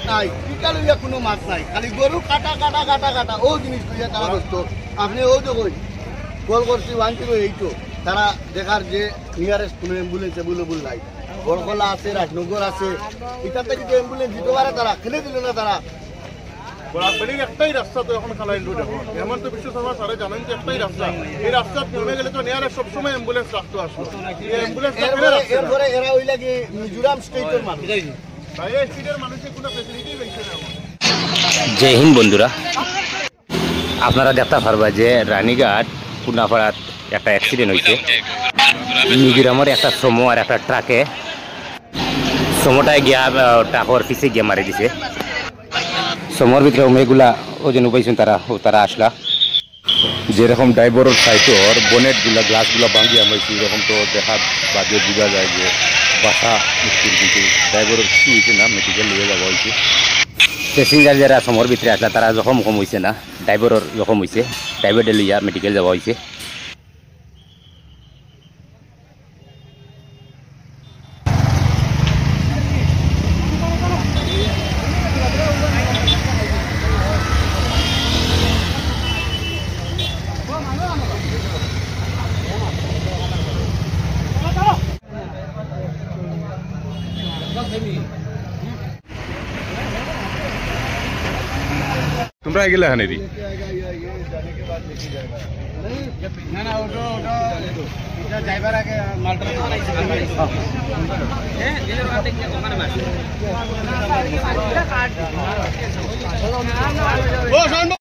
নাই টিকা লইয়া কোনো মাছ নাই, খালি গরু কাটা কাটা কাটা কাটা ও জিনিস লইয়া তারা ব্যস্ত। আপনি ও যে কল করছি 1 এইটো তারা দেখার যে নিয়ারেস্ট কোনো অ্যাম্বুলেন্স অ্যাভেলেবল নাই। বরকলা আছে, রাজনগর আছে, এটাতে যদি অ্যাম্বুলেন্স দিতে পারে তারা খেলে দিল না তারা। বরাকবাড়ির একটাই রাস্তা তো এখন খালাইল রোড, এখন হেমন্ত বিশ্ব শর্মা স্যারে জানেন যে একটাই রাস্তা, এই রাস্তা নেমে গেলে তো নিয়ারে সবসময় অ্যাম্বুলেন্স রাখতে আসলো। এই অ্যাম্বুলেন্স এরপরে এরা ওই লাগে মিজোরাম স্টেটের মানুষ, বাইরে স্টেটের মানুষের কোনো ফেসিলিটি পেয়েছে না। জয় হিন্দ বন্ধুরা, আপনারা দেখতে পারবা যে রানীঘাট কুনাপাড়াত একটা অ্যাক্সিডেন্ট হয়েছে। মিজোরামের একটা সমো আর একটা ট্রাকে, সমোটায় গিয়া ট্রাকর পিছিয়ে গিয়ে মারি দিছে। সমোর ভিতরে মেয়েগুলা ওজন পাইছেন তারা আসলা। যেরকম ড্রাইভারের সাইডর বনেটগুলা গ্লাসগুলা ভাঙিয়ে আমাইছে, এরকম তো দেখা বাদে বোঝা যায় যে বাসা মুশকিল, কিন্তু ড্রাইভারের কিছু হয়েছে না, মেডিকেল নিয়ে যাওয়া হয়েছে। প্যাসেঞ্জার যারা সময়ের ভিতরে আসলা তারা জখম কম হয়েছে না, ড্রাইভারের জখম হয়েছে, ড্রাইভার লিয়া মেডিকেল যাওয়া হয়েছে। তোমরা এগুলা হানে দি না না ওটো এটা ড্রাইভার আগে মালটা হ্যাঁ দিনের রাতে কি ওখানে মাছ ও